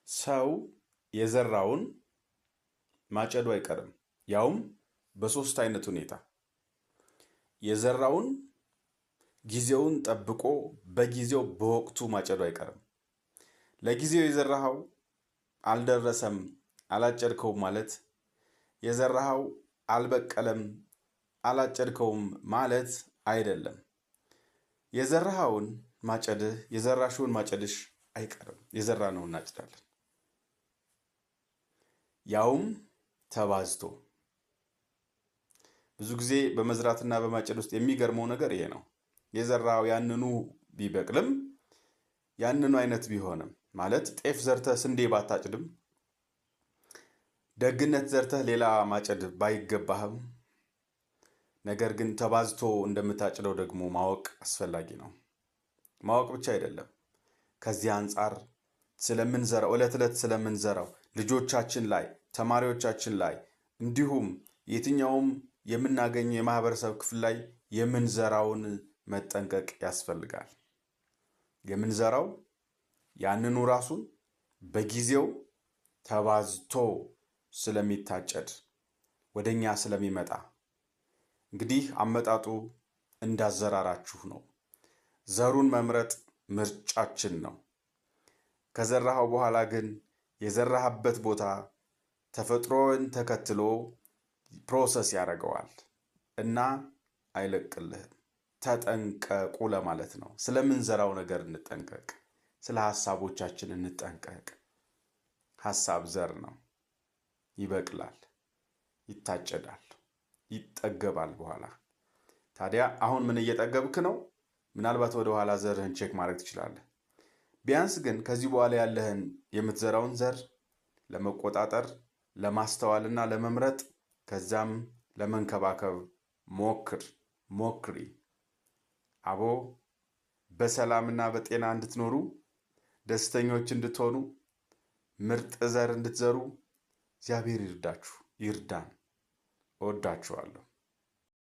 ሰው የዘራውን ማጨዱ አይቀርም። ያውም በሶስት አይነት ሁኔታ። የዘራውን ጊዜውን ጠብቆ በጊዜው በወቅቱ ማጨዱ አይቀርም። ለጊዜው የዘራኸው አልደረሰም አላጨድከውም ማለት፣ የዘራኸው አልበቀለም አላጨድከውም ማለት አይደለም። የዘራኸውን ማጨድህ የዘራሽውን ማጨድሽ አይቀርም። የዘራነውን እናጭዳለን። ያውም ተባዝቶ። ብዙ ጊዜ በመዝራትና በማጨድ ውስጥ የሚገርመው ነገር ይሄ ነው። የዘራው ያንኑ ቢበቅልም ያንኑ አይነት ቢሆንም ማለት ጤፍ ዘርተህ ስንዴ ባታጭድም፣ ደግነት ዘርተህ ሌላ ማጨድ ባይገባህም፣ ነገር ግን ተባዝቶ እንደምታጭደው ደግሞ ማወቅ አስፈላጊ ነው። ማወቅ ብቻ አይደለም፣ ከዚህ አንጻር ስለምንዘራው ዕለት ዕለት ስለምንዘራው ልጆቻችን ላይ፣ ተማሪዎቻችን ላይ እንዲሁም የትኛውም የምናገኘው የማህበረሰብ ክፍል ላይ የምንዘራውን መጠንቀቅ ያስፈልጋል። የምንዘራው ያንኑ ራሱን በጊዜው ተባዝቶ ስለሚታጨድ ወደኛ ስለሚመጣ፣ እንግዲህ አመጣጡ እንዳዘራራችሁ ነው። ዘሩን መምረጥ ምርጫችን ነው። ከዘራኸው በኋላ ግን የዘራህበት ቦታ ተፈጥሮን ተከትሎ ፕሮሰስ ያደርገዋል እና አይለቅልህም። ተጠንቀቁ ለማለት ነው። ስለምንዘራው ነገር እንጠንቀቅ። ስለ ሐሳቦቻችን እንጠንቀቅ። ሐሳብ ዘር ነው። ይበቅላል፣ ይታጨዳል፣ ይጠገባል። በኋላ ታዲያ አሁን ምን እየጠገብክ ነው? ምናልባት ወደ ኋላ ዘርህን ቼክ ማድረግ ትችላለህ። ቢያንስ ግን ከዚህ በኋላ ያለህን የምትዘራውን ዘር ለመቆጣጠር፣ ለማስተዋልና ለመምረጥ ከዛም ለመንከባከብ ሞክሪ። አቦ በሰላምና በጤና እንድትኖሩ፣ ደስተኞች እንድትሆኑ፣ ምርጥ ዘር እንድትዘሩ እግዚአብሔር ይርዳችሁ፣ ይርዳን። እወዳችኋለሁ።